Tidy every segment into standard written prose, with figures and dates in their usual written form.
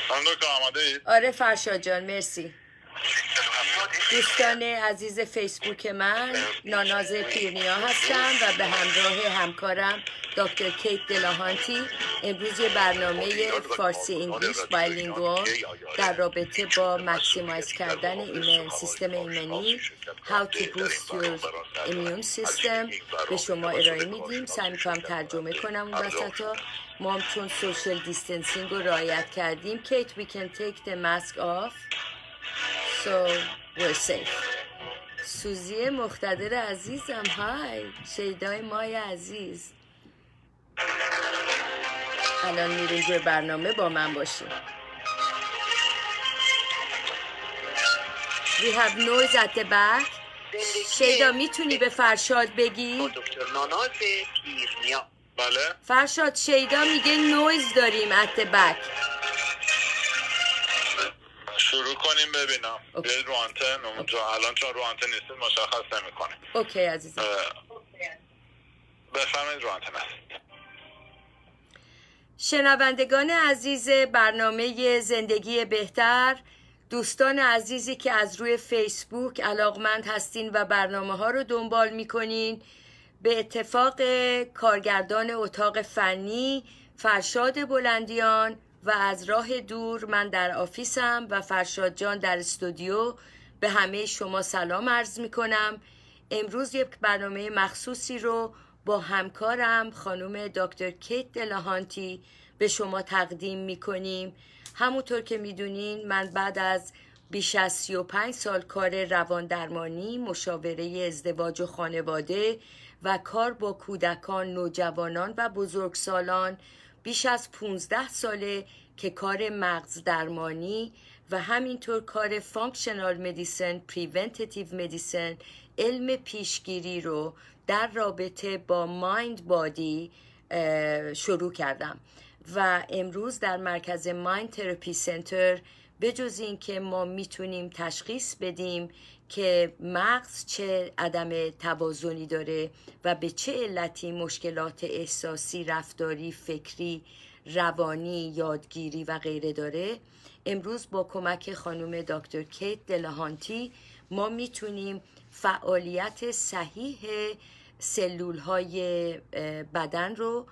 خانم دکتر آماده اید؟ آره فرشاد جان مرسی. دوستان عزیز فیسبوک من ناناز پیرنیا هستم و به همراه همکارم دکتر کیت دلاهانتی امروز یه برنامه فارسی انگلیش بایلینگوال در رابطه با مکسیمایز کردن سیستم ایمنی How to boost your immune system به شما ارائه میدیم. سعی میکنم ترجمه کنم اون وسطا. ما هم چون سوشل دیستنسینگ رو رعایت کردیم کیت we can take the mask off so we're safe. سوزی مقتدر عزیزم های شیدای مای عزیز الان میریم توی برنامه با من باشیم. We have noise at the back. شیدا میتونی به فرشاد بگی؟ دکتر ناناز پیرنیا. بله. فرشاد شیدا میگه نویز داریم at the back. شروع کنیم ببینم. بیاید رو آنتن اونجا الان چون رو آنتن نیستید مشخص نمی‌کنه. اوکی عزیزم. بفرمایید رو آنتن هستید. شنوندگان عزیز برنامه زندگی بهتر، دوستان عزیزی که از روی فیسبوک علاقمند هستین و برنامه ها رو دنبال میکنین، به اتفاق کارگردان اتاق فنی فرشاد بلندیان و از راه دور من در آفیسم و فرشاد جان در استودیو به همه شما سلام عرض میکنم. امروز یک برنامه مخصوصی رو با همکارم خانم دکتر کیت دلاهانتی به شما تقدیم میکنیم. همونطور که میدونین من بعد از بیش از 35 سال کار روان درمانی، مشاوره ازدواج و خانواده و کار با کودکان، نوجوانان و بزرگسالان، بیش از 15 ساله که کار مغز درمانی و همینطور کار فانکشنال مدیسن، پریونتیتیو مدیسن، علم پیشگیری رو در رابطه با مایند بادی شروع کردم و امروز در مرکز مایند تراپی سنتر به جز این که ما میتونیم تشخیص بدیم که مغز چه عدم توازنی داره و به چه علتی مشکلات احساسی، رفتاری، فکری، روانی، یادگیری و غیره داره، امروز با کمک خانم دکتر کیت دلاهانتی ما میتونیم فعالیت صحیح سلول های بدن رو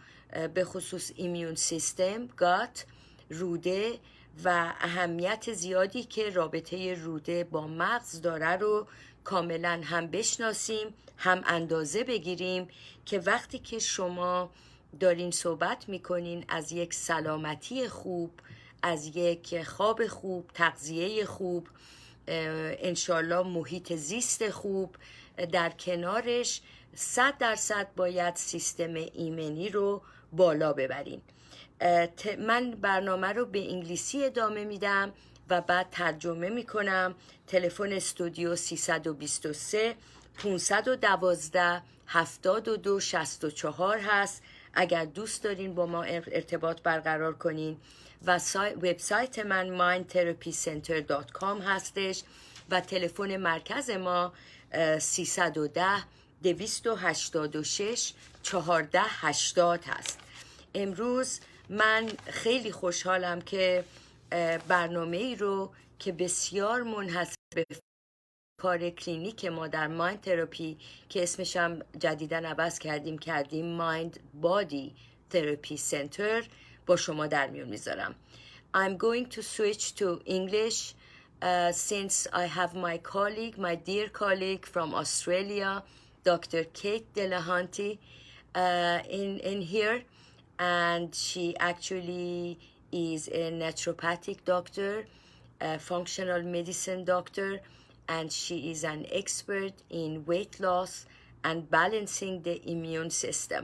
به خصوص ایمیون سیستم، گات، روده و اهمیت زیادی که رابطه روده با مغز داره رو کاملا هم بشناسیم هم اندازه بگیریم که وقتی که شما دارین صحبت میکنین از یک سلامتی خوب، از یک خواب خوب، تغذیه خوب، انشالله محیط زیست خوب، در کنارش 100% باید سیستم ایمنی رو بالا ببرین. من برنامه رو به انگلیسی ادامه میدم و بعد ترجمه میکنم. تلفن استودیو 323 512 7264 هست اگر دوست دارین با ما ارتباط برقرار کنین و وبسایت من mindtherapycenter.com هستش و تلفن مرکز ما 310 286 1480 هست. امروز من خیلی خوشحالم که برنامه ای رو که بسیار منحصر به کار کلینیک ما در مایند تراپی که اسمش هم جدیداً عوض کردیم مایند بادی تراپی سنتر با شما در میون میذارم. I'm going to switch to English since I have my dear colleague from Australia, Dr. Kate Delahanty in here, and she actually is a naturopathic doctor, a functional medicine doctor, and she is an expert in weight loss and balancing the immune system.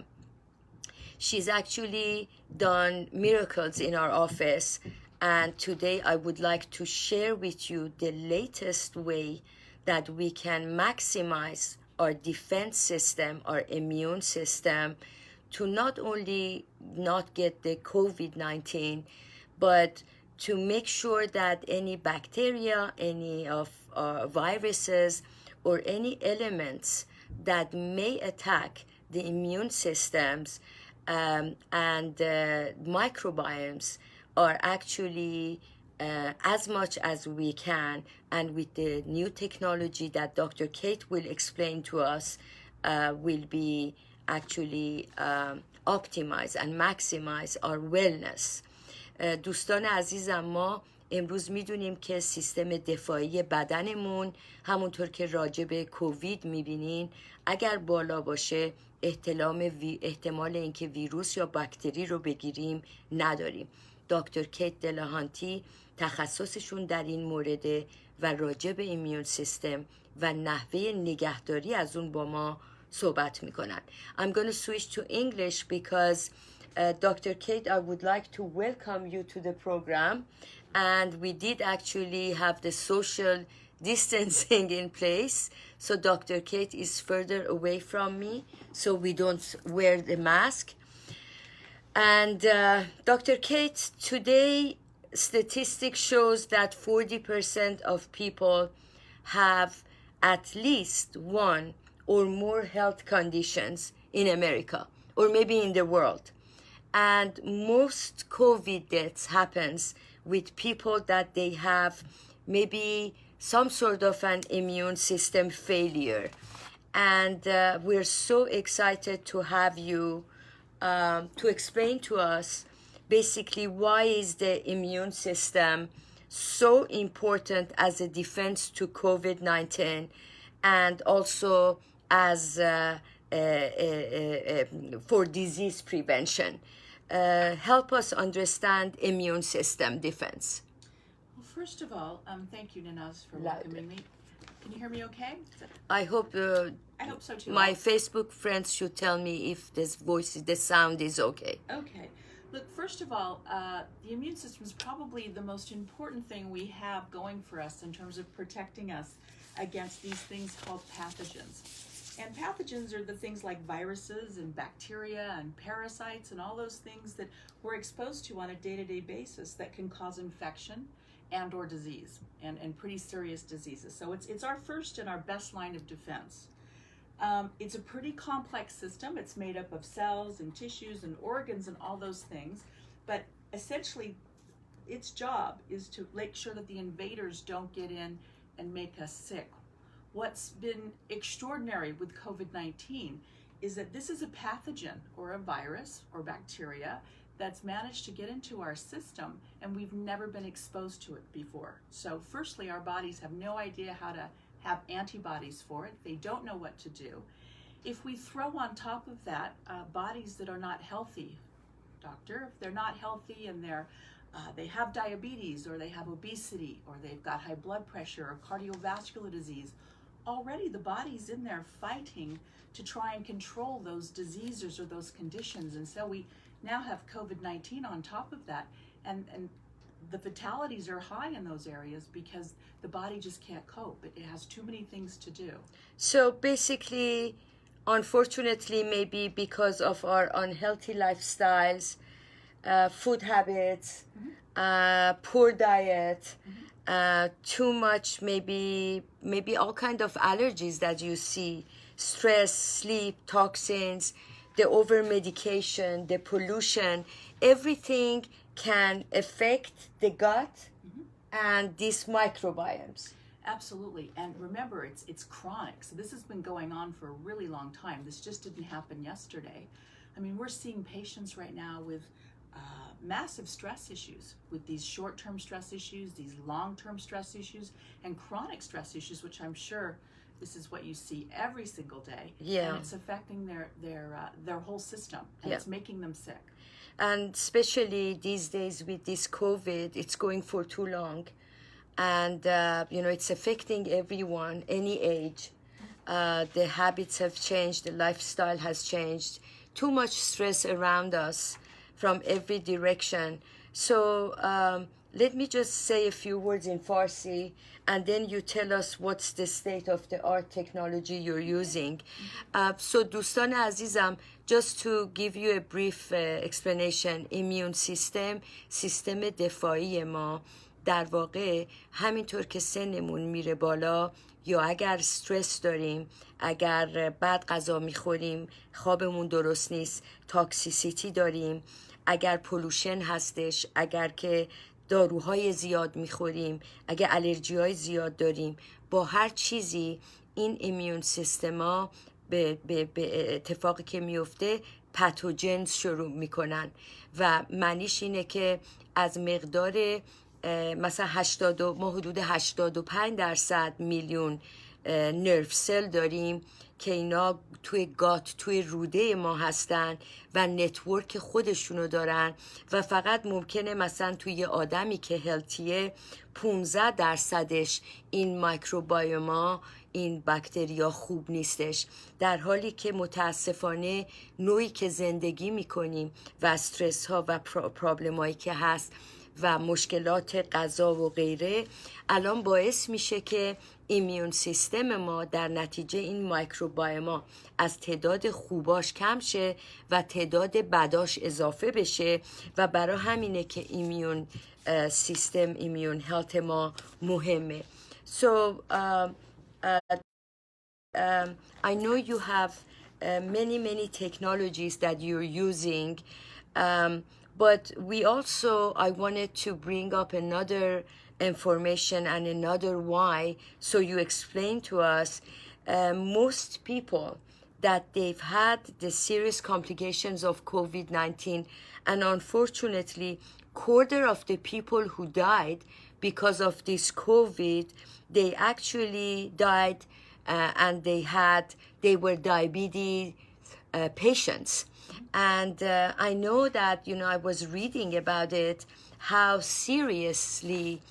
She's actually done miracles in our office, and today I would like to share with you the latest way that we can maximize our defense system, our immune system, to not only not get the COVID-19, but to make sure that any bacteria, any of viruses, or any elements that may attack the immune systems and microbiomes are actually as much as we can, and with the new technology that Dr. Kate will explain to us, will be actually optimize and maximize our wellness. دوستان عزیزم، ما امروز میدونیم که سیستم دفاعی بدنمون همونطور که راجع به کووید میبینین اگر بالا باشه احتمال اینکه ویروس یا باکتری رو بگیریم نداریم. دکتر کیت دلاهانتی تخصصشون در این مورده و راجع به ایمیون سیستم و نحوه نگهداری از اون با ما صحبت میکنن. I'm going to switch to English because Dr. Kate, I would like to welcome you to the program, and we did actually have the social distancing in place, so Dr. Kate is further away from me, so we don't wear the mask. And Dr. Kate, today statistics shows that 40% of people have at least one or more health conditions in America, or maybe in the world. And most COVID deaths happens with people that they have maybe some sort of an immune system failure. And we're so excited to have you to explain to us basically why is the immune system so important as a defense to COVID-19 and also as for disease prevention. Help us understand immune system defense. Well, first of all, thank you, Ninaz, for welcoming me. Can you hear me okay? I hope I hope so too. my Facebook friends should tell me if the sound is okay. Okay. Look, first of all, the immune system is probably the most important thing we have going for us in terms of protecting us against these things called pathogens. And pathogens are the things like viruses and bacteria and parasites and all those things that we're exposed to on a day-to-day basis that can cause infection and or disease and pretty serious diseases. So it's our first and our best line of defense. It's a pretty complex system. It's made up of cells and tissues and organs and all those things. But essentially, its job is to make sure that the invaders don't get in and make us sick. What's been extraordinary with COVID-19 is that this is a pathogen or a virus or bacteria that's managed to get into our system, and we've never been exposed to it before. So firstly, our bodies have no idea how to have antibodies for it. They don't know what to do. If we throw on top of that bodies that are not healthy, doctor, if they're not healthy and they have diabetes or they have obesity or they've got high blood pressure or cardiovascular disease, already the body's in there fighting to try and control those diseases or those conditions. And so we now have COVID-19 on top of that, and the fatalities are high in those areas because the body just can't cope. It has too many things to do. So basically, unfortunately, maybe because of our unhealthy lifestyles, food habits, poor diet, too much, maybe all kind of allergies that you see, stress, sleep, toxins, the over medication, the pollution, everything can affect the gut and these microbiomes. Absolutely. And remember, it's chronic. So this has been going on for a really long time. This just didn't happen yesterday. I mean, we're seeing patients right now with massive stress issues, with these short-term stress issues, these long-term stress issues, and chronic stress issues, which I'm sure this is what you see every single day. Yeah. And it's affecting their whole system, and it's making them sick. And especially these days with this COVID, it's going for too long. And, it's affecting everyone, any age. The habits have changed, the lifestyle has changed. Too much stress around us from every direction. So let me just say a few words in Farsi, and then you tell us what's the state-of-the-art technology you're using. So دوستان عزیزم, just to give you a brief explanation, immune system, سیستم دفاعی ما در واقع همینطور که سنمون میره بالا یا اگر استرس داریم، اگر بد غذا میخوریم، خوابمون درست نیست، تاکسیسیتی داریم، اگر پولوشن هستش، اگر که داروهای زیاد میخوریم، اگه الرژی های زیاد داریم، با هر چیزی این ایمیون سیستما به اتفاقی که میفته پاتوجنز شروع میکنن و معنیش اینه که از مقدار مثلا ما حدود 85% میلیون نرف سل داریم که اینا توی توی روده ما هستن و نتورک خودشونو دارن و فقط ممکنه مثلا توی یه آدمی که هلتیه 15% این میکروبایوما، این باکتریا خوب نیستش، در حالی که متاسفانه نوعی که زندگی میکنیم و استرس ها و پرابلم هایی که هست و مشکلات غذا و غیره الان باعث میشه که ایمیون سیستم ما در نتیجه این میکروبایوما از تعداد خوباش کم شه و تعداد بداش اضافه بشه و برای همینه که ایمیون سیستم، ایمیون هلت ما مهمه. So I know you have many technologies that you're using, but we also, I wanted to bring up another information and another why, so you explain to us. Most people that they've had the serious complications of COVID-19, and unfortunately quarter of the people who died because of this COVID, they actually died and they were diabetes patients. And I know that, you know, I was reading about it, how seriously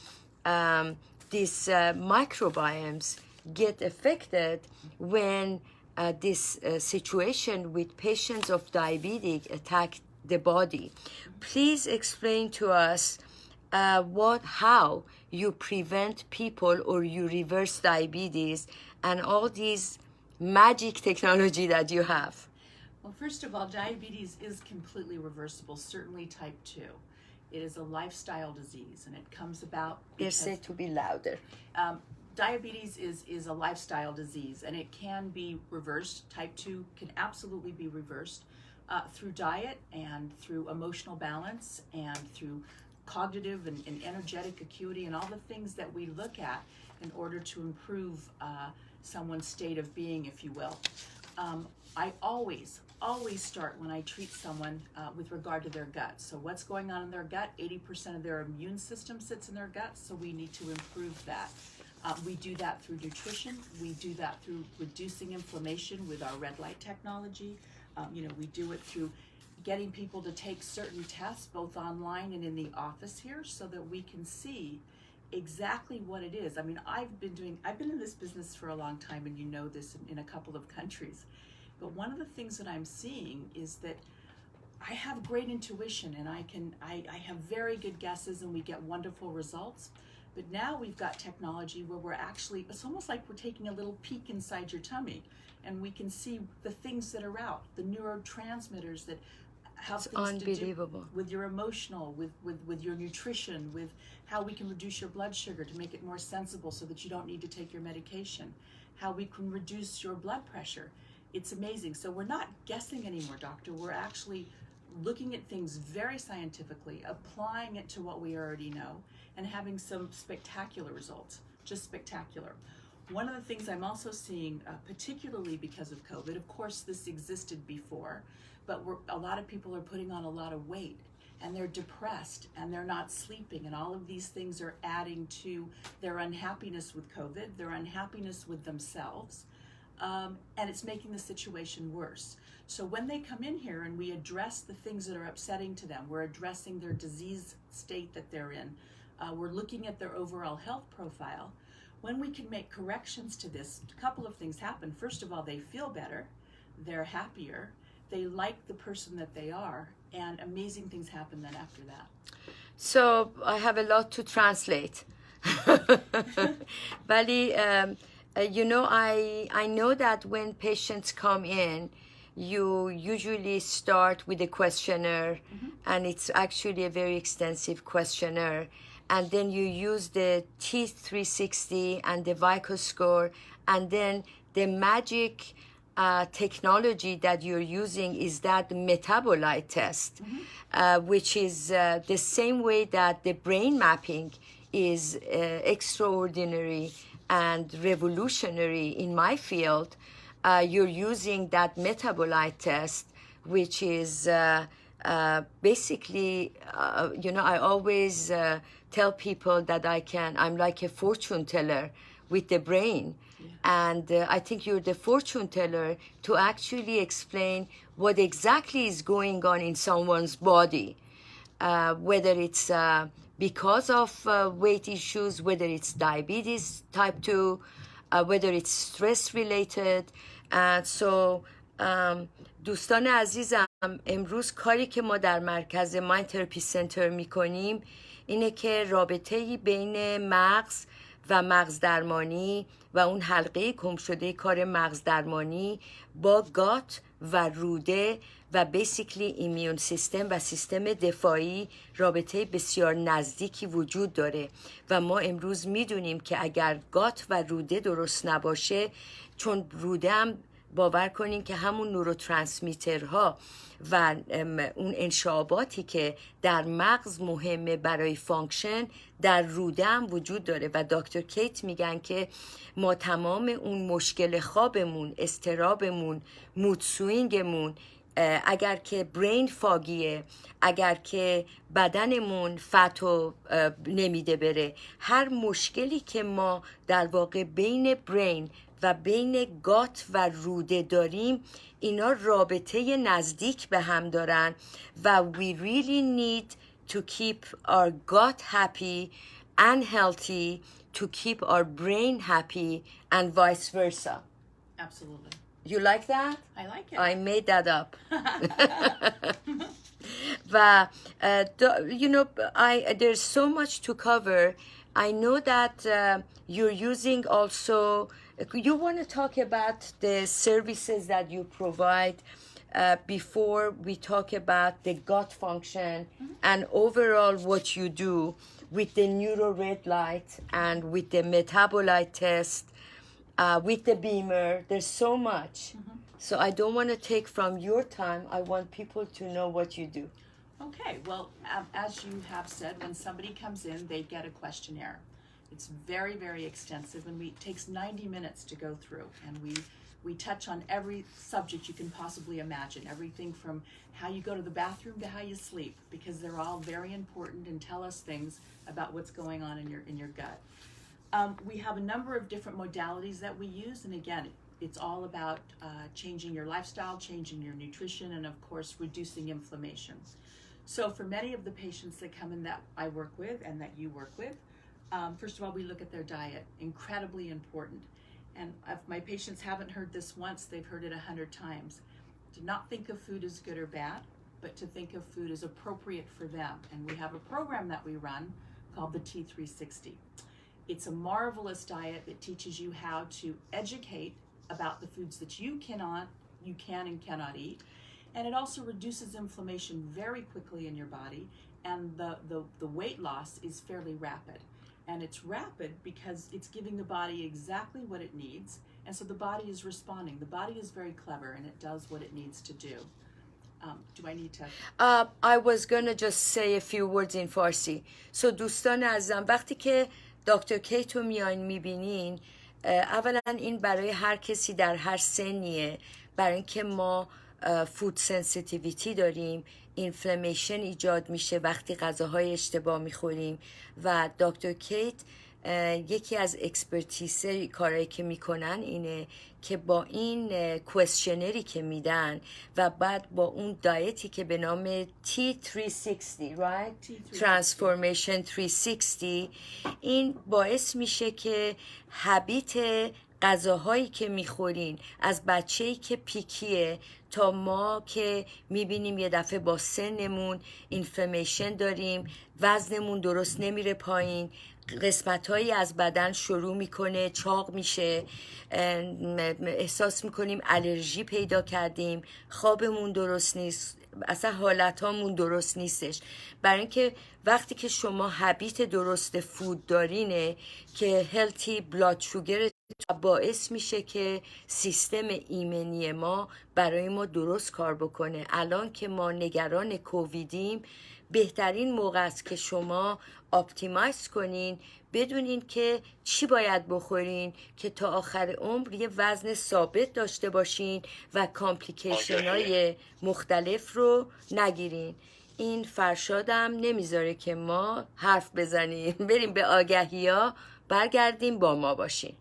these microbiomes get affected when this situation with patients of diabetic attack the body. Please explain to us how you prevent people or you reverse diabetes and all these magic technology that you have. Well, first of all, diabetes is completely reversible, certainly type 2. It is a lifestyle disease, and it comes about They say to be louder. Diabetes is a lifestyle disease, and it can be reversed. Type 2 can absolutely be reversed through diet and through emotional balance and through cognitive and energetic acuity and all the things that we look at in order to improve someone's state of being, if you will. I always start when I treat someone with regard to their gut. So what's going on in their gut? 80% of their immune system sits in their gut, so we need to improve that. We do that through nutrition. We do that through reducing inflammation with our red light technology. We do it through getting people to take certain tests, both online and in the office here, so that we can see exactly what it is. I mean, I've been in this business for a long time, and you know this in a couple of countries. But one of the things that I'm seeing is that I have great intuition, and I have very good guesses, and we get wonderful results. But now we've got technology where it's almost like we're taking a little peek inside your tummy, and we can see the things that are out, the neurotransmitters that have things to do with your emotional, with your nutrition, with how we can reduce your blood sugar to make it more sensible so that you don't need to take your medication, how we can reduce your blood pressure. It's amazing. So we're not guessing anymore, doctor. We're actually looking at things very scientifically, applying it to what we already know, and having some spectacular results, just spectacular. One of the things I'm also seeing, particularly because of COVID, of course this existed before, but a lot of people are putting on a lot of weight, and they're depressed, and they're not sleeping, and all of these things are adding to their unhappiness with COVID, their unhappiness with themselves, and it's making the situation worse. So when they come in here and we address the things that are upsetting to them, we're addressing their disease state that they're in, we're looking at their overall health profile. When we can make corrections to this, a couple of things happen. First of all, they feel better, they're happier, they like the person that they are, and amazing things happen then after that. So I have a lot to translate. Vali, I know that when patients come in, you usually start with a questionnaire, and it's actually a very extensive questionnaire. And then you use the T360 and the Vico score, and then the magic technology that you're using is that metabolite test, which is the same way that the brain mapping is extraordinary and revolutionary in my field. You're using that metabolite test, which is basically, I always tell people that I'm like a fortune teller with the brain. And I think you're the fortune teller to actually explain what exactly is going on in someone's body, whether it's because of weight issues, whether it's diabetes type 2, whether it's stress related. So دوستان عزیزم، امروز کاری که ما در مرکز مایند تراپی سنتر میکنیم اینه که رابطه‌ای بین مغز و مغز درمانی و اون حلقه گم شده کار مغز درمانی با گات و روده و بیسیکلی ایمیون سیستم و سیستم دفاعی رابطه بسیار نزدیکی وجود داره و ما امروز میدونیم که اگر گات و روده درست نباشه، چون روده هم باور کنین که همون نوروترانسمیترها و اون انشاباتی که در مغز مهمه برای فانکشن در روده هم وجود داره و دکتر کیت میگن که ما تمام اون مشکل خوابمون، استرابمون، مود سوینگمون، اگر که برین فاگیه، اگر که بدنمون فتو نمیده بره، هر مشکلی که ما در واقع بین برین و بین گات و روده داریم، اینا رابطه نزدیک به هم دارن و we really need to keep our gut happy and healthy to keep our brain happy and vice versa. Absolutely. You like that? I like it. I made that up. و there's so much to cover. I know that you're using also, you want to talk about the services that you provide before we talk about the gut function and overall what you do with the neuro red light and with the metabolite test, with the beamer. There's so much. So I don't want to take from your time. I want people to know what you do. Okay, well, as you have said, when somebody comes in, they get a questionnaire. It's very, very extensive, and it takes 90 minutes to go through. And we touch on every subject you can possibly imagine, everything from how you go to the bathroom to how you sleep, because they're all very important and tell us things about what's going on in your gut. We have a number of different modalities that we use, and again, it's all about changing your lifestyle, changing your nutrition, and of course, reducing inflammation. So for many of the patients that come in that I work with and that you work with, first of all, we look at their diet, incredibly important. And if my patients haven't heard this once, they've heard it 100 times. To not think of food as good or bad, but to think of food as appropriate for them. And we have a program that we run called the T360. It's a marvelous diet that teaches you how to educate about the foods that you can and cannot eat. And it also reduces inflammation very quickly in your body. And the weight loss is fairly rapid. And it's rapid because it's giving the body exactly what it needs. And so the body is responding. The body is very clever and it does what it needs to do. Do I need to? I was gonna just say a few words in Farsi. So دوستان عزیزم، وقتی که دکتر کیت رو میاین میبینین، اولا این برای هر کسی در هر سنیه، برای اینکه ما فود سنسیتیویتی داریم، اینفلمیشن ایجاد میشه وقتی غذاهای اشتباه میخوریم و دکتر کیت یکی از اکسپرتیز کارهایی که میکنن اینه که با این کوئسشنری که میدن و بعد با اون دایتی که به نام T360 right? Transformation 360 این باعث میشه که هابیت غذاهایی که میخورین از بچه‌ای که پیکیه تا ما که میبینیم یه دفعه با سنمون اینفلمیشن داریم، وزنمون درست نمیره پایین، قسمت‌هایی از بدن شروع میکنه چاق میشه، احساس میکنیم الرژی پیدا کردیم، خوابمون درست نیست، اصلا حالتامون درست نیستش. برای اینکه وقتی که شما هابیت درست فود دارینه که هلتی بلاد شوگرتون باعث میشه که سیستم ایمنی ما برای ما درست کار بکنه. الان که ما نگران کوویدیم، بهترین موقع است که شما اپتیمایز کنین، بدونین که چی باید بخورین که تا آخر عمر یه وزن ثابت داشته باشین و کامپلیکیشن های مختلف رو نگیرین. این فرشادم نمیذاره که ما حرف بزنیم. بریم به آگهی ها، برگردیم با ما باشین.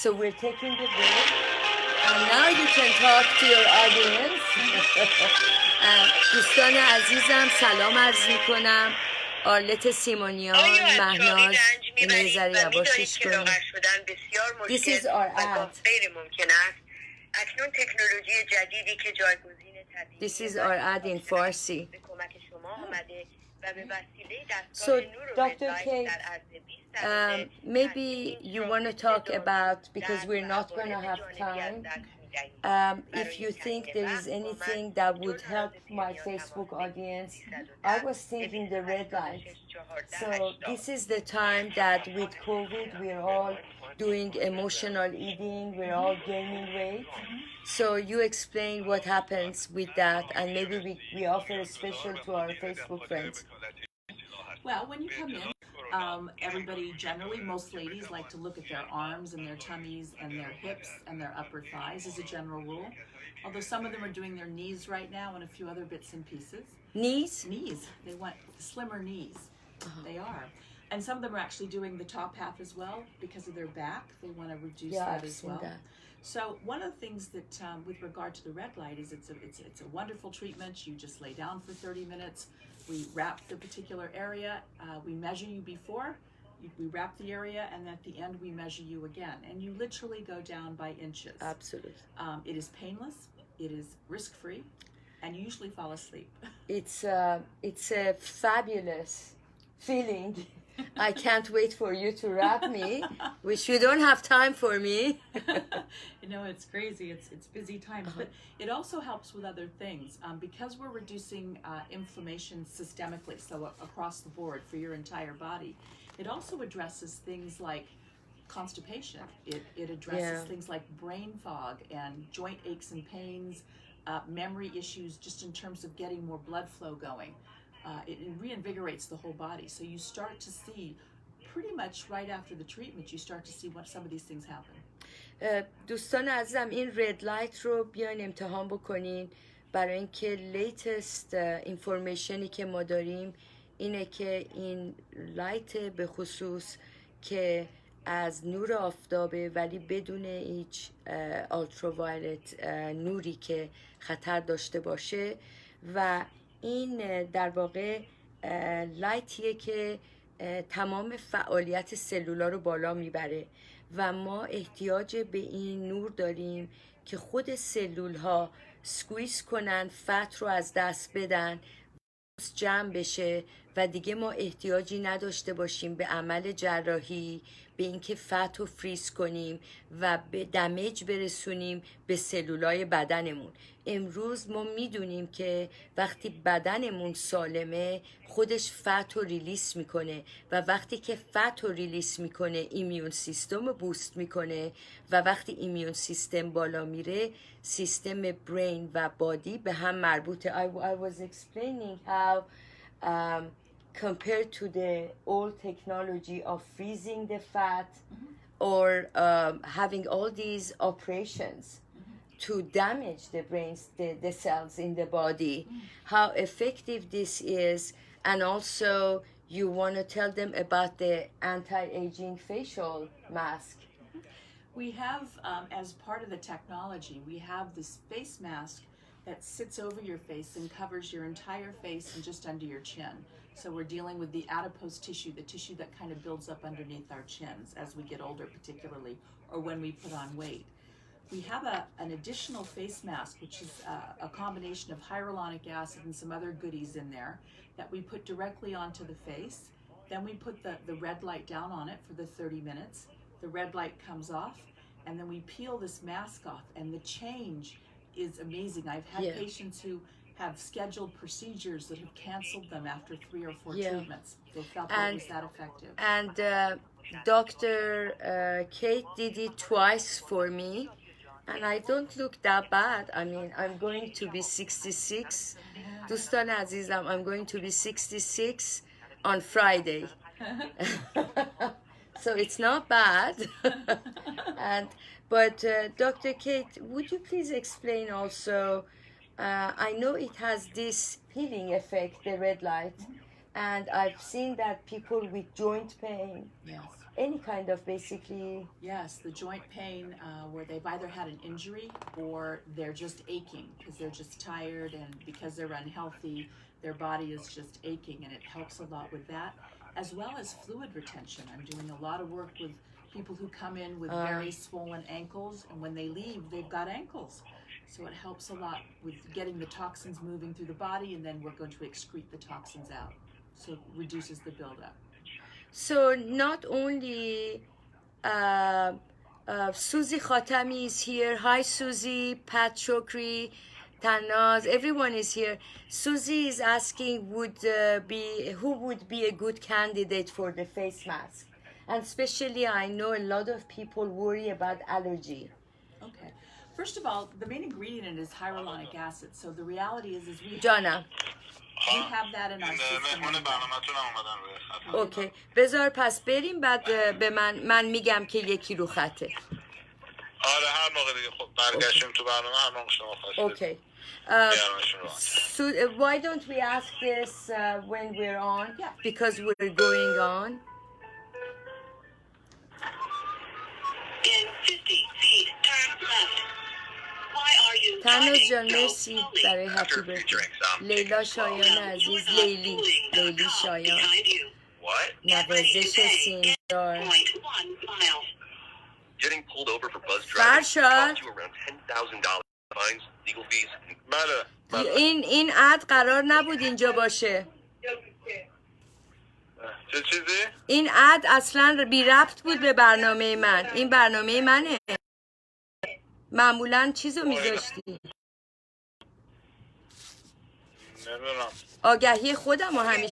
So we're taking the break and now you can talk to your audience. دوستان عزیزم سلام عرض میکنم. آرلت سیمونیان، مهناز، اینه ذره یواشش کنیم. This is our ad. اکنون تکنولوژی جدیدی که جایگزین طبیعی This is our ad in Farsi. به کمک شما آمده و به وسیله So, دستگاه نور و Dr. رضایت Kate, در عرض 20 دقیقه maybe you want to talk about, because we're not going to have time, if you think there is anything that would help my Facebook audience. I was thinking the red light. So this is the time that with COVID we're all doing emotional eating, we're all gaining weight. So you explain what happens with that, and maybe we offer a special to our Facebook friends. Well, when you come in, everybody generally, most ladies like to look at their arms and their tummies and their hips and their upper thighs as a general rule. Although some of them are doing their knees right now and a few other bits and pieces. Knees? Knees. They want slimmer knees. They are. And some of them are actually doing the top half as well because of their back. They want to reduce that I've as seen well. that. So one of the things that, with regard to the red light, is it's a wonderful treatment. You just lay down for 30 minutes. We wrap the particular area. We measure you before. We wrap the area, and at the end we measure you again. And you literally go down by inches. Absolutely. It is painless. It is risk-free, and you usually fall asleep. It's a fabulous feeling. I can't wait for you to wrap me, which you don't have time for me. You know, it's crazy. It's busy times, but it also helps with other things because we're reducing inflammation systemically, so across the board for your entire body. It also addresses things like constipation. It addresses things like brain fog and joint aches and pains, memory issues, just in terms of getting more blood flow going. It reinvigorates the whole body. So you start to see pretty much right after the treatment, you start to see what some of these things happen. دوستان عزیزم این رد لایت رو بیاین امتحان بکنین، برای اینکه لیتست اینفورمیشنی که ما داریم اینه که این لایت به خصوص که از نور آفتابه ولی بدون هیچ آلتراوایلت نوری که خطر داشته باشه، و این در واقع لایتیه که تمام فعالیت سلولا رو بالا میبره و ما احتیاج به این نور داریم که خود سلول ها سکویز کنن، فت رو از دست بدن، جمع بشه و دیگه ما احتیاجی نداشته باشیم به عمل جراحی، به اینکه فت رو فریز کنیم و به دمیج برسونیم به سلولای بدنمون. امروز ما میدونیم که وقتی بدنمون سالمه خودش فت رو ریلیس میکنه و وقتی که فت رو ریلیس میکنه ایمیون سیستم رو بوست میکنه و وقتی ایمیون سیستم بالا میره سیستم برین و بادی به هم مربوطه. I was explaining how compared to the old technology of freezing the fat or having all these operations to damage the brains, the cells in the body, how effective this is. And also you want to tell them about the anti-aging facial mask. We have, as part of the technology, we have this face mask that sits over your face and covers your entire face and just under your chin. So we're dealing with the adipose tissue, the tissue that kind of builds up underneath our chins as we get older particularly, or when we put on weight. We have an additional face mask, which is a combination of hyaluronic acid and some other goodies in there that we put directly onto the face. Then we put the red light down on it for the 30 minutes. The red light comes off, and then we peel this mask off, and the change is amazing. I've had patients who have scheduled procedures that have canceled them after 3 or 4 Yeah. treatments. They felt that it And was that effective. and Dr. Kate did it twice for me, and I don't look that bad. I mean, I'm going to be 66. دوستان عزیزم, I'm going to be 66 on Friday. So it's not bad. But Dr. Kate, would you please explain also, I know it has this healing effect, the red light, and I've seen that people with joint pain, Yes. any kind of basically, Yes, the joint pain where they've either had an injury or they're just aching because they're just tired, and because they're unhealthy, their body is just aching, and it helps a lot with that, as well as fluid retention. I'm doing a lot of work with people who come in with very swollen ankles, and when they leave, they've got ankles. So it helps a lot with getting the toxins moving through the body, and then we're going to excrete the toxins out. So it reduces the buildup. so not only Susie Khatami is here. Hi Susie, Pat Chokri, Tanaz, everyone is here. Susie is asking who would be a good candidate for the face mask, and especially I know a lot of people worry about allergy. Okay. First of all, the main ingredient in it is hyaluronic acid. So the reality is جانم. we have that in our system. مهمان برنامه‌تون هم اومدن روی خط. اوکی بذار پس بریم بعد به من میگم که یکی رو خطه. آره هر موقع دیگه خب برگشتیم تو برنامه هر موقع شما خواستید اوکی. میارمشون رو. So why don't we ask this when we're on? Yeah. Because we're going on. In 50 feet, turn left. Why are you تناز driving جان so مرسی slowly? برای هپی برثدی. لیلا شایان عزیز، لیلی شایان، What? نوازش سیندار. 0.1 miles. Getting pulled over for buzz driving Farshad. costs you around $10,000 fines, legal fees, and بله بله. این اد قرار نبود اینجا باشه. چه چیزی؟ این اد اصلا بی ربط بود به برنامه من. این برنامه منه. معمولا چیزو میذاشتی. نمیدونم. آگهی خودم و همیشه.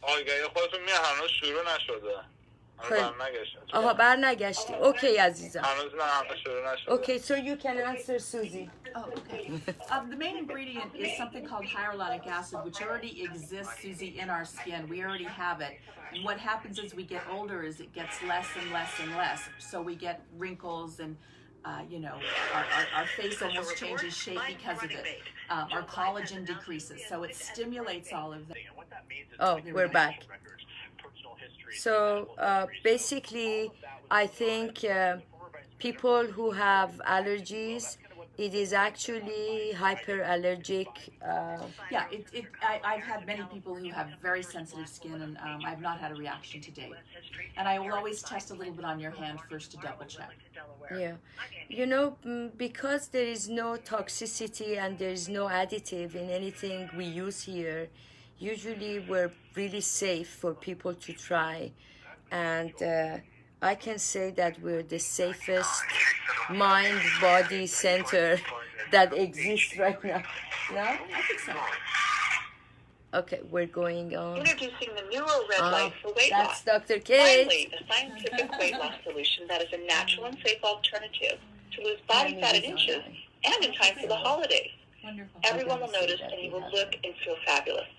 آگهی خودتون هنوز شروع نشده. هنوز خیلی. برنگشته. آها بر نگشتی. اوکی عزیزم. هنوز شروع نشده. Okay, so you can answer Susie. Oh, okay. The main ingredient is something called hyaluronic acid, which already exists, Susie, in our skin. We already have it. And what happens as we get older is it gets less and less and less. So we get wrinkles and, our face almost changes shape because of it. Our collagen decreases. So it stimulates all of that. Oh, we're back. So basically, I think people who have allergies, it is actually hyperallergic. I've had many people who have very sensitive skin, and I've not had a reaction to date. And I will always test a little bit on your hand first to double check. Yeah, you know, because there is no toxicity and there is no additive in anything we use here, usually we're really safe for people to try. And I can say that we're the safest mind-body center that exists right now. No? I think so. Okay, we're going on. Introducing the Neuro Red Light for weight That's loss. Dr. Kate. Finally, a scientific weight loss solution that is a natural and safe alternative to lose body fat in inches and in time for the holidays. Wonderful. Everyone will notice and you will look and feel fabulous.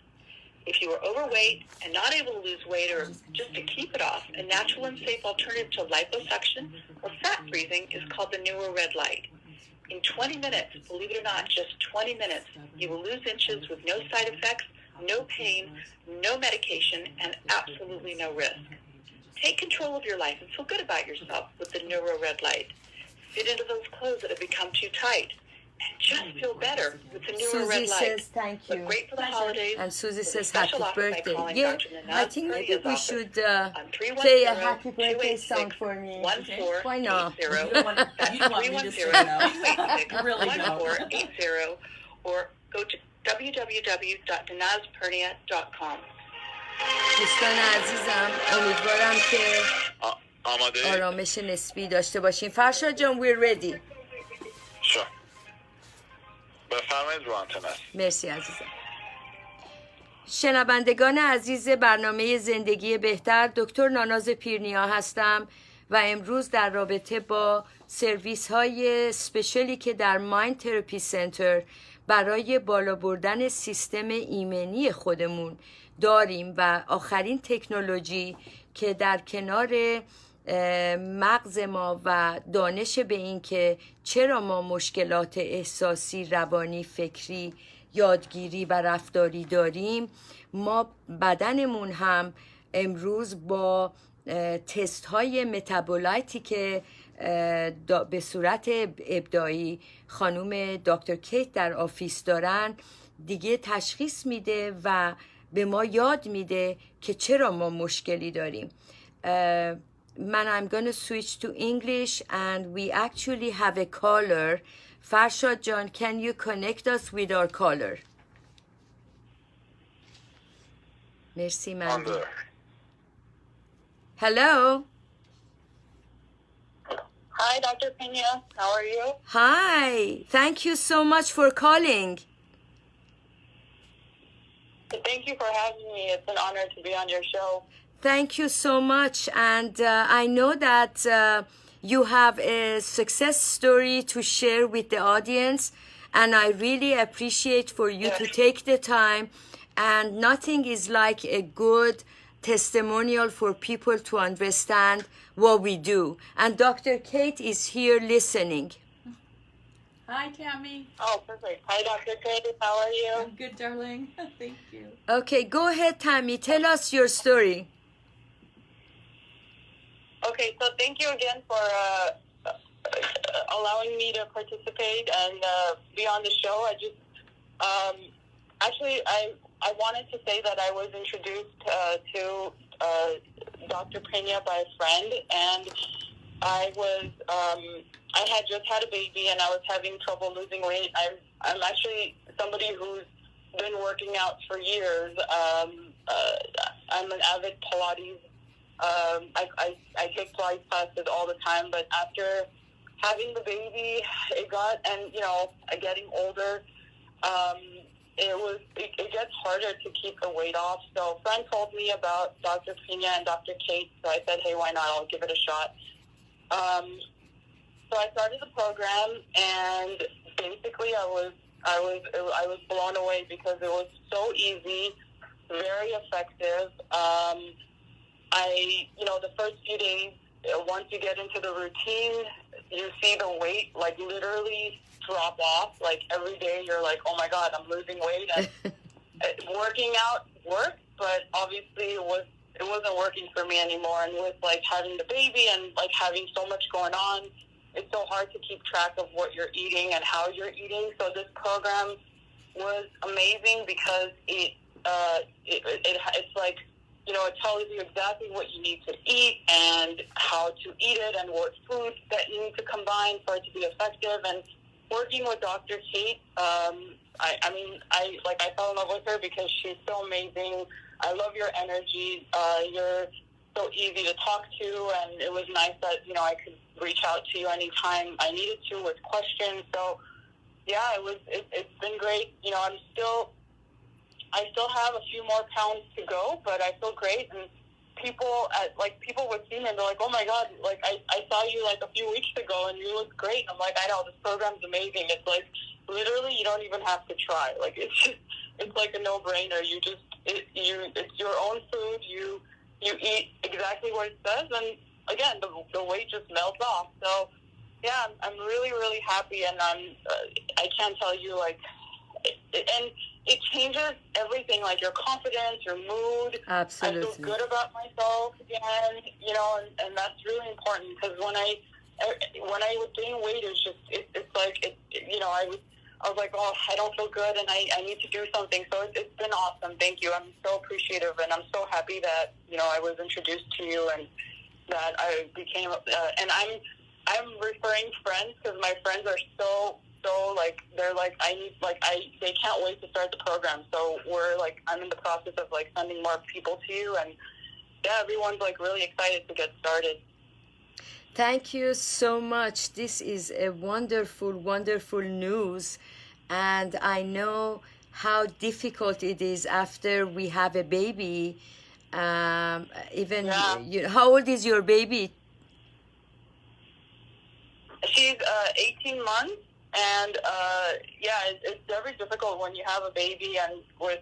If you are overweight and not able to lose weight or just to keep it off, a natural and safe alternative to liposuction or fat freezing is called the Neuro Red Light. In 20 minutes, believe it or not, just 20 minutes, you will lose inches with no side effects, no pain, no medication, and absolutely no risk. Take control of your life and feel good about yourself with the Neuro Red Light. Fit into those clothes that have become too tight. And just feel better with the Neuro Susie Red Light. says thank you. Look great for the holidays. And Susie with a says special happy offer by birthday. calling Yeah, Dr. I Nanaz think maybe Purdia's we office should on play a happy birthday 310-286-1480. song for me. Why not? You don't want me to say no. Really don't. 1480 or go to www.nanazpernia.com. دوستان عزیزم امیدوارم که آماده؟ آرامش نسبی داشته باشین. فرشاد جان we're ready. شو. بفرمایید. بفرمایید رو آنتن است. مرسی عزیزم. شنوندگان عزیز برنامه زندگی بهتر، دکتر ناناز پیرنیا هستم و امروز در رابطه با سرویس های سپیشلی که در مایند تراپی سنتر برای بالا بردن سیستم ایمنی خودمون داریم و آخرین تکنولوژی که در کنار مغز ما و دانش به این که چرا ما مشکلات احساسی، روانی، فکری، یادگیری و رفتاری داریم، ما بدنمون هم امروز با تست های متابولایتی که به صورت ابداعی خانم دکتر کیت در آفیس دارن دیگه تشخیص میده و به ما یاد میده که چرا ما مشکلی داریم. I'm going to switch to English and we actually have a caller. Farshad John, can you connect us with our caller? Merci, Mandy. Hello. Hi, Dr. Pena. How are you? Hi. Thank you so much for calling. Thank you for having me. It's an honor to be on your show. Thank you so much. And I know that you have a success story to share with the audience. And I really appreciate for you to take the time. And nothing is like a good testimonial for people to understand what we do. And Dr. Kate is here listening. Hi, Tammy. Oh, perfect. Hi, Dr. Kate. How are you? I'm good, darling. Thank you. Okay, go ahead, Tammy. Tell us your story. Okay, so thank you again for allowing me to participate and be on the show. I just actually I wanted to say that I was introduced to Dr. Pena by a friend, and I had just had a baby and I was having trouble losing weight. I'm actually somebody who's been working out for years. I'm an avid Pilates. I take Pilates classes all the time, but after having the baby, it got, and getting older, it gets harder to keep the weight off. So a friend told me about Dr. Pena and Dr. Kate, so I said, hey, why not? I'll give it a shot. So I started the program, and basically I was blown away because it was so easy, very effective. The first few days, once you get into the routine, you see the weight like literally drop off. Like every day you're like, oh my God, I'm losing weight. And working out worked, but obviously it wasn't working for me anymore. And with like having the baby and like having so much going on, it's so hard to keep track of what you're eating and how you're eating. So this program was amazing because it's like, it tells you exactly what you need to eat and how to eat it and what foods that you need to combine for it to be effective. And working with Dr. Kate, I fell in love with her because she's so amazing. I love your energy. You're so easy to talk to, and it was nice that, I could reach out to you anytime I needed to with questions. So, yeah, it's been great. I still have a few more pounds to go, but I feel great. And people would see me and they're like, oh my God, like I saw you like a few weeks ago and you look great. I'm like, I know, this program's amazing. It's like literally you don't even have to try. Like it's like a no-brainer. It's your own food. You eat exactly what it says, and again the weight just melts off. So yeah, I'm really, really happy, and I can't tell you and it changes everything, like your confidence, your mood. Absolutely. I feel good about myself again, and that's really important because when I would gain weight, I was like, oh, I don't feel good, and I need to do something. So it's been awesome. Thank you. I'm so appreciative, and I'm so happy that I was introduced to you and that I became. And I'm referring friends because my friends are so they're like they can't wait to start the program. So I'm in the process of sending more people to you, and yeah, everyone's really excited to get started. Thank you so much. This is a wonderful, wonderful news. and I know how difficult it is after we have a baby. Even how old is your baby? She's 18 months, and it's very difficult when you have a baby and with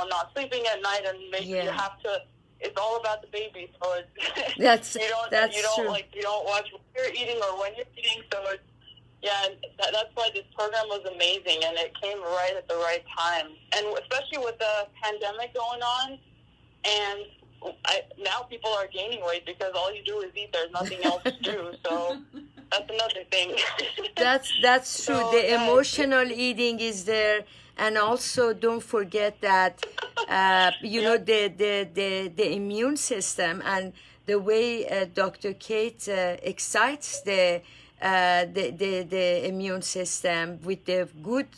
not sleeping at night, and you have to. It's all about the baby, so it's that's you don't true. you don't watch when you're eating or when you're eating, so it's that's why this program was amazing, and it came right at the right time, and especially with the pandemic going on, and now people are gaining weight because all you do is eat. There's nothing else to do, so that's another thing. That's true. So, the emotional eating is there, and also don't forget that the immune system and the way Dr. Kate excites the immune system with the good,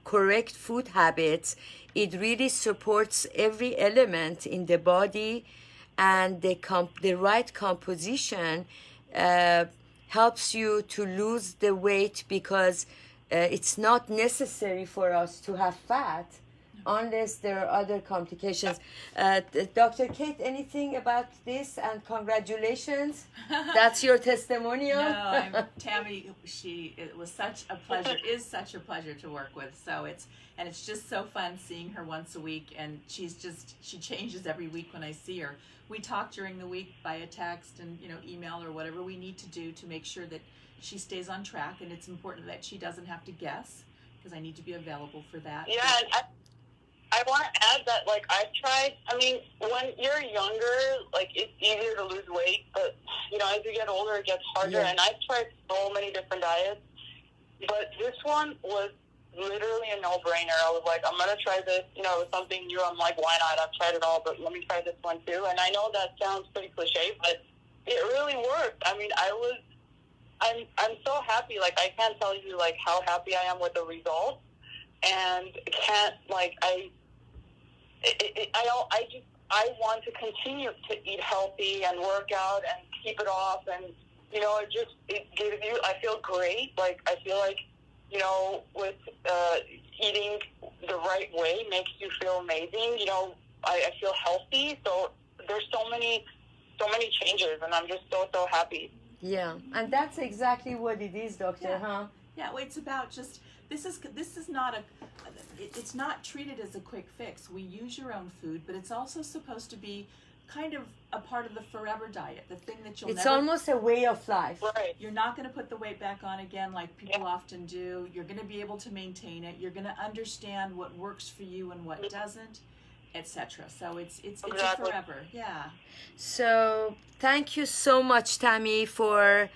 correct food habits. It really supports every element in the body, and the right composition helps you to lose the weight, because it's not necessary for us to have fat unless there are other complications. Dr. Kate, anything about this? And congratulations. That's your testimonial. No, Tammy, it was such a pleasure, is such a pleasure to work with. So it's just so fun seeing her once a week, and she changes every week when I see her. We talk during the week via text and email or whatever we need to do to make sure that she stays on track, and it's important that she doesn't have to guess, because I need to be available for that. Yeah, and I want to add that, I've tried, when you're younger, it's easier to lose weight, but, as you get older, it gets harder, and I've tried so many different diets, but this one was literally a no-brainer. I was like, I'm going to try this, it was something new. I'm like, why not? I've tried it all, but let me try this one too, and I know that sounds pretty cliche, but it really worked. I'm so happy, I can't tell you, how happy I am with the results, and I want to continue to eat healthy and work out and keep it off, and it gives you. I feel great. I feel like with eating the right way makes you feel amazing. I feel healthy. So there's so many changes, and I'm just so happy. Yeah, and that's exactly what it is, Doctor. Huh? Yeah. Well, it's about just. This is not it's not treated as a quick fix. We use your own food, but it's also supposed to be kind of a part of the forever diet, the thing that you'll it's never... almost a way of life. Right. You're not going to put the weight back on again like people often do. You're going to be able to maintain it. You're going to understand what works for you and what doesn't, etc. So it's Exactly. forever. Yeah. So thank you so much, Tammy, for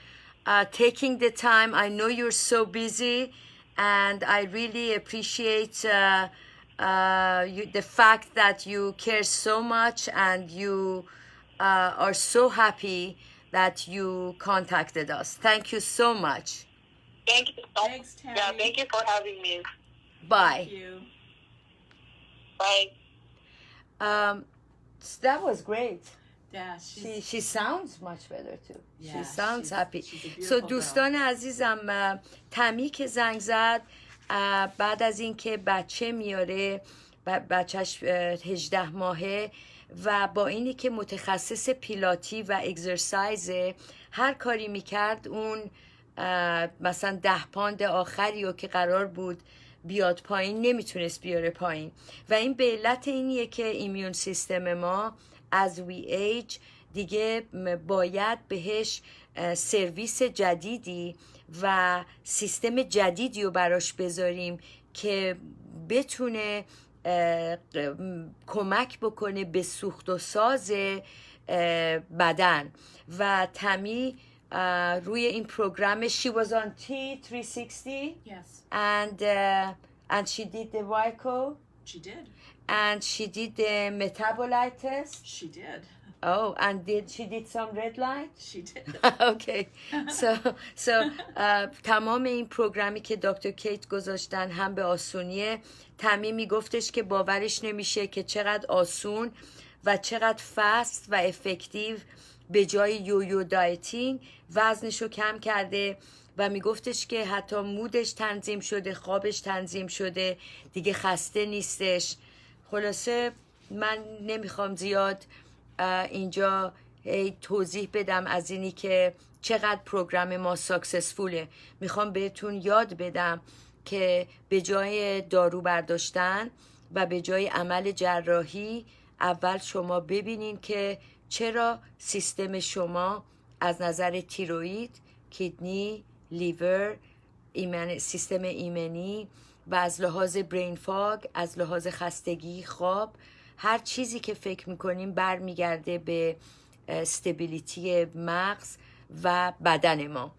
taking the time. I know you're so busy, and I really appreciate the fact that you care so much, and you are so happy that you contacted us. Thank you so much. Thank you so much. Thanks, Tammy. Yeah, thank you for having me. Bye. Thank you. Bye. That was great. Yeah, She sounds much better too. Yeah, She sounds happy. she's a beautiful So girl. دوستان عزیزم، تمی که زنگ زد بعد از اینکه بچه میاره، بچهش 18 ماهه و با اینی که متخصص پیلاتی و اگزرسایزه، هر کاری میکرد اون مثلا 10 پوند آخری رو که قرار بود بیاد پایین نمیتونست بیاره پایین، و این به علت اینیه که ایمیون سیستم ما as we age دیگه باید بهش سرویس جدیدی و سیستم جدیدی رو براش بذاریم که بتونه کمک بکنه به سوخت و ساز بدن. و تمی روی این پروگرام she was on T360 Yes, and she did the Vico she did. and she did the metabolite test. She did. Oh, and she did some red light? She did. Okay. So تمام این پروگرامی که دکتر کیت گذاشتن هم به آسونیه. تمی میگفتش که باورش نمیشه که چقدر آسون و چقدر فست و افکتیو به جای یویو دایتینگ وزنشو کم کرده و میگفتش که حتی مودش تنظیم شده، خوابش تنظیم شده، دیگه خسته نیستش. خلاصه من نمیخوام زیاد اینجا توضیح بدم از اینی که چقدر پروگرام ما ساکسسفوله. میخوام بهتون یاد بدم که به جای دارو برداشتن و به جای عمل جراحی اول شما ببینین که چرا سیستم شما از نظر تیروئید، کیدنی، لیور، سیستم ایمنی و از لحاظ برین فاگ، از لحاظ خستگی، خواب، هر چیزی که فکر میکنیم برمیگرده به استابیلیتی مغز و بدن ما.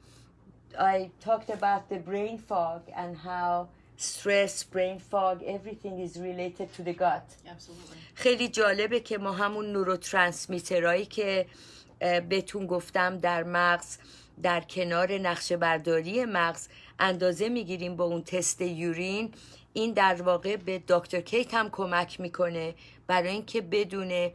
I talked about the brain fog and how stress, brain fog, everything is related to the gut. Absolutely. خیلی جالبه که ما همون نوروترانسمیترهایی که بهتون گفتم در مغز، در کنار نقشه برداری مغز اندازه میگیریم با اون تست یورین. این در واقع به دکتر کیت هم کمک میکنه برای اینکه بدونه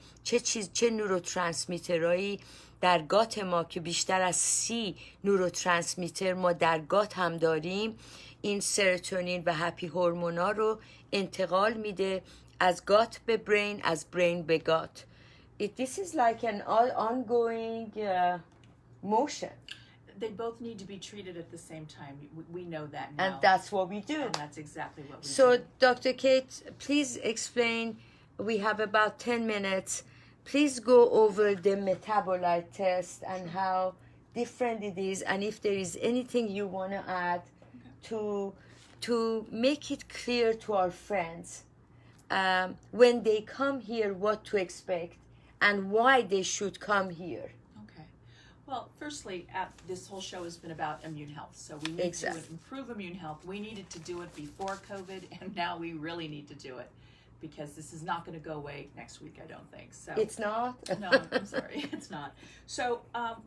چه نوروترانسمیترهایی در گات ما که بیشتر از 30 نوروترانسمیتر ما در گات هم داریم، این سروتونین و هپی هورمونا رو انتقال میده از گات به برین، از برین به گات. This is like an ongoing motion. They both need to be treated at the same time. We know that now. And that's what we do. And that's exactly what we So, do. Dr. Kate, please explain. We have about 10 minutes. Please go over the metabolite test and how different it is, and if there is anything you want to add to make it clear to our friends when they come here what to expect and why they should come here. Okay. Well, firstly, this whole show has been about immune health. So we need Exactly. to improve immune health. We needed to do it before COVID, and now we really need to do it because this is not going to go away next week, I don't think. So It's not? No, I'm sorry, it's not. So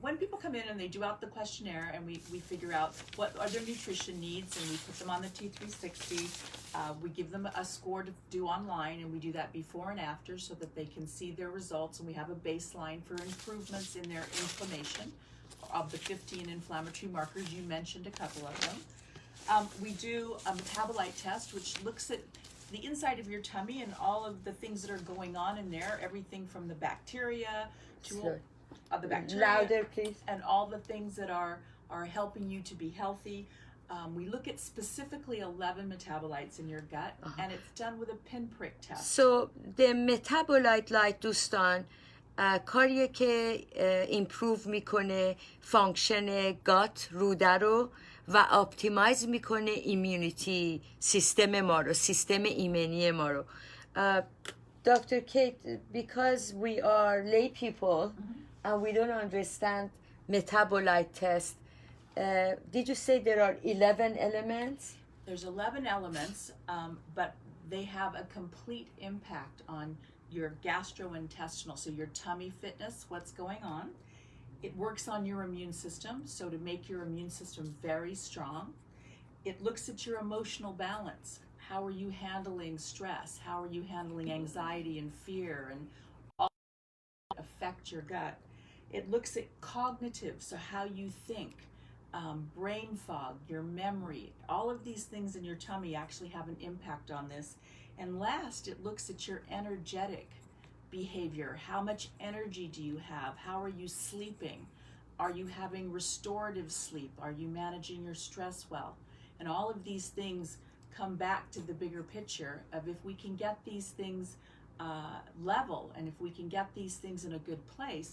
when people come in and they do out the questionnaire and we figure out what are their nutrition needs and we put them on the T360, we give them a score to do online and we do that before and after so that they can see their results, and we have a baseline for improvements in their inflammation of the 15 inflammatory markers. You mentioned a couple of them. We do a metabolite test which looks at the inside of your tummy and all of the things that are going on in there, everything from the bacteria to the bacteria, Louder, please. and all the things that are helping you to be healthy. We look at specifically 11 metabolites in your gut, and it's done with a pinprick test. So the metabolite light دوستان کاریه که improve میکنه فانکشن گات روده رو و اپتیمایز میکنه ایمیونیتی سیستم ما رو، سیستم ایمنی ما رو. Dr. Kate, because we are lay people and we don't understand metabolite test, did you say there are 11 elements? There's 11 elements, but they have a complete impact on your gastrointestinal, so your tummy fitness, what's going on. It works on your immune system, so to make your immune system very strong. It looks at your emotional balance. How are you handling stress? How are you handling anxiety and fear and all that affect your gut? It looks at cognitive, so how you think, brain fog, your memory, all of these things in your tummy actually have an impact on this. And last, it looks at your energetic behavior. How much energy do you have? How are you sleeping? Are you having restorative sleep? Are you managing your stress well? And all of these things come back to the bigger picture of if we can get these things level, and if we can get these things in a good place,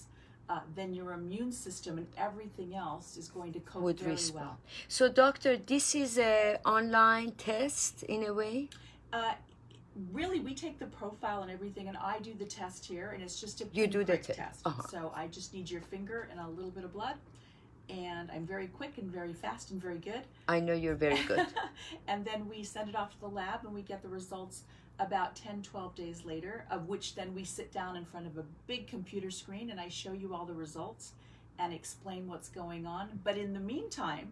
then your immune system and everything else is going to cope Would very respond. well. So, doctor, this is an online test in a way? Really, we take the profile and everything, and I do the test here, and it's just a You do the pinprick test. test. So I just need your finger and a little bit of blood, and I'm very quick and very fast and very good. I know you're very good. And then we send it off to the lab, and we get the results about 10, 12 days later, of which then we sit down in front of a big computer screen, and I show you all the results and explain what's going on. But in the meantime,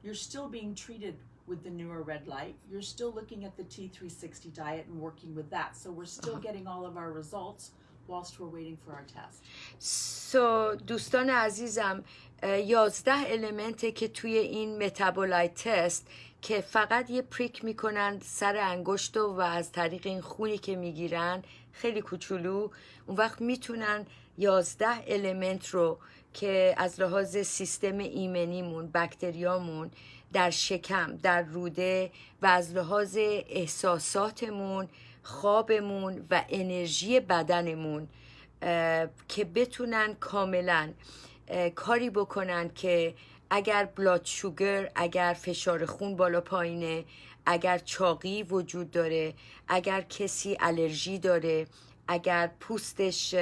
you're still being treated with the newer red light. You're still looking at the T360 diet and working with that. So we're still getting all of our results whilst we're waiting for our test. So دوستان عزیزم 11 المنته که توی این متابولایت تست که فقط یه پریک میکنن سر انگشت و از طریق این خونی که میگیرن خیلی کوچولو، اون وقت میتونن 11 المنت رو که از لحاظ سیستم ایمنیمون، بکتریامون، در شکم، در روده و از لحاظ احساساتمون، خوابمون و انرژی بدنمون که بتونن کاملا کاری بکنن که اگر بلاد شوگر، اگر فشار خون بالا پایینه، اگر چاقی وجود داره، اگر کسی الرژی داره، اگر پوستش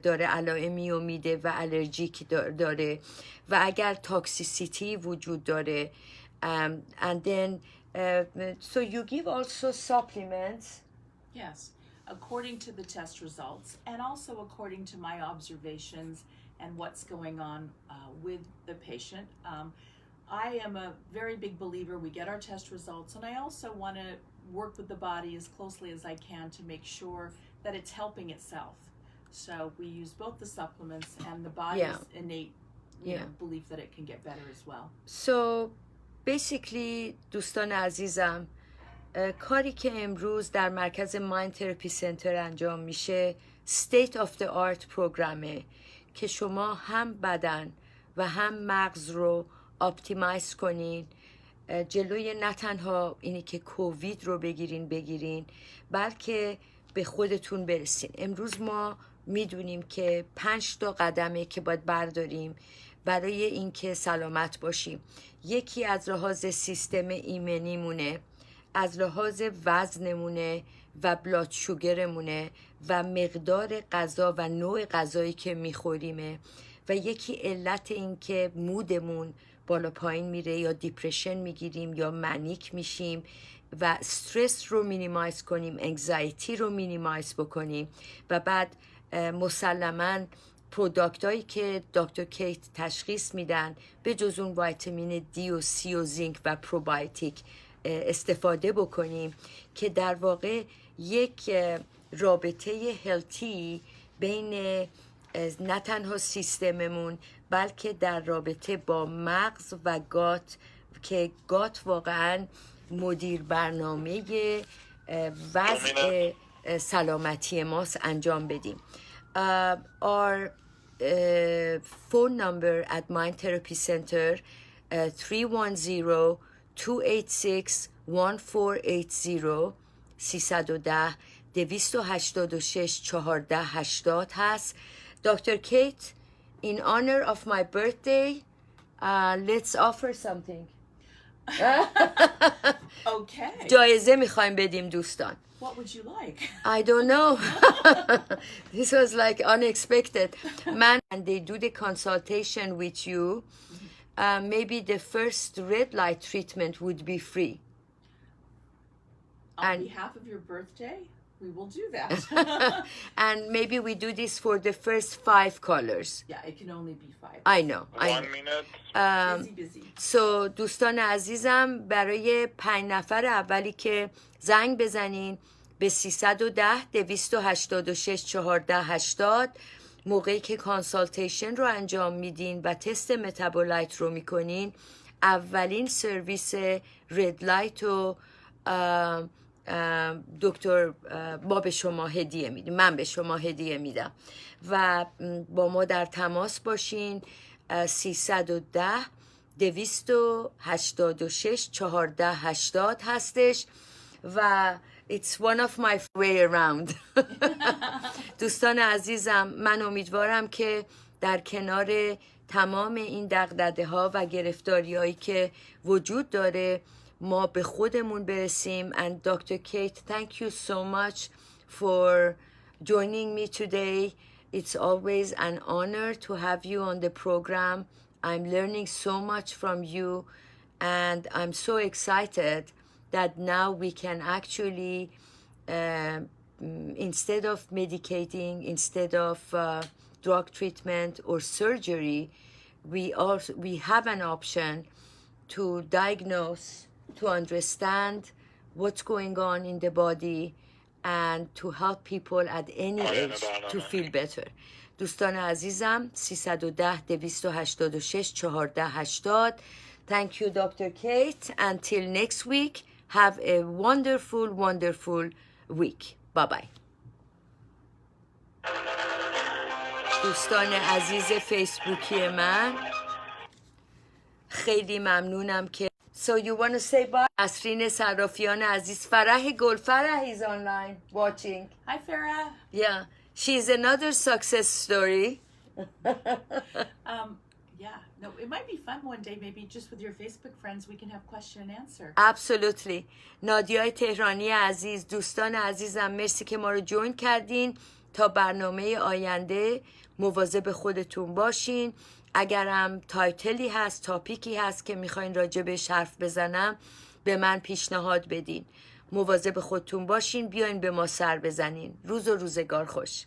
داره علائمی و میده و الرژیک داره و اگر تاکسیسیتی وجود داره. And then so you give also supplements. Yes, according to the test results and also according to my observations and what's going on with the patient. I am a very big believer we get our test results, and I also want to work with the body as closely as I can to make sure that it's helping itself. So we use both the supplements and the body's innate belief that it can get better as well. So basically دوستان عزیزم، کاری که امروز در مرکز مایند تراپی سنتر انجام میشه state of the art پروگرامه که شما هم بدن و هم مغز رو اپتیمایز کنین، جلوی نه تنها اینی که کووید رو بگیرین بلکه به خودتون برسین. امروز ما میدونیم که 5 تا قدمه که باید برداریم برای اینکه سلامت باشیم. یکی از لحاظ سیستم ایمنیمونه، از لحاظ وزنمونه و بلاد شوگرمونه و مقدار غذا و نوع غذایی که میخوریمه و یکی علت این که مودمون بالا پایین میره یا دیپرشن میگیریم یا منیک میشیم و استرس رو مینیمایز کنیم، انگزایتی رو مینیمایز بکنیم و بعد مسلماً پروداکت هایی که دکتر کیت تشخیص میدن به جز اون ویتامین دی و سی و زینک و پروبایوتیک استفاده بکنیم که در واقع یک رابطه هلتی بین نه تنها سیستممون بلکه در رابطه با مغز و گات که گات واقعا مدیر برنامه وضع سلامتی ماست انجام بدیم. Our phone number at Mind Therapy Center 310-286-1480 310-286-1480 هست. Dr. Kate, in honor of my birthday, let's offer something. Okay. جایزه میخوایم بدیم دوستان. What would you like? I don't know. This was like unexpected. Man, and they do the consultation with you. Maybe the first red light treatment would be free. On behalf of your birthday, we will do that. And maybe we do this for the first 5 callers. Yeah, it can only be 5. I know. I 1 know. minute. Busy. So دوستان عزیزم، برای 5 نفر اولی که زنگ بزنین به 310-286-1480 موقعی که کانسالتیشن رو انجام میدین و تست متابولایت رو میکنین، اولین سرویس رد لایت رو دکتر ما به شما هدیه میدیم، من به شما هدیه میدم و با ما در تماس باشین. 310-286-1480 هستش و it's one of my way around. دوستان عزیزم، من امیدوارم که در کنار تمام این دغدغه ها و گرفتاری هایی که وجود داره ما به خودمون برسیم. And Dr. Kate, thank you so much for joining me today. It's always an honor to have you on the program. I'm learning so much from you and I'm so excited that now we can actually instead of medicating, instead of drug treatment or surgery, we have an option to diagnose, to understand what's going on in the body and to help people at any age to feel better. دوستان عزیزم 310-286-1480. Thank you Dr. Kate. Until next week, have a wonderful, wonderful week. Bye bye. دوستان عزیز فیسبوکی من خیلی ممنونم که So you want to say bye? نسرین صرافیان عزیز فرح گل فرح is online watching. Hi, Farah. Yeah, she's another success story. Yeah, no, it might be fun one day, maybe just with your Facebook friends, we can have question and answer. Absolutely. نادیای تهرانی عزیز، دوستان عزیزم مرسی که ما رو جوین کردین. تا برنامه آینده مواظب خودتون باشین. اگرم تایتلی هست، تاپیکی هست که میخواین راجبش حرف بزنم، به من پیشنهاد بدین. مواظب خودتون باشین، بیاین به ما سر بزنین. روز و روزگار خوش.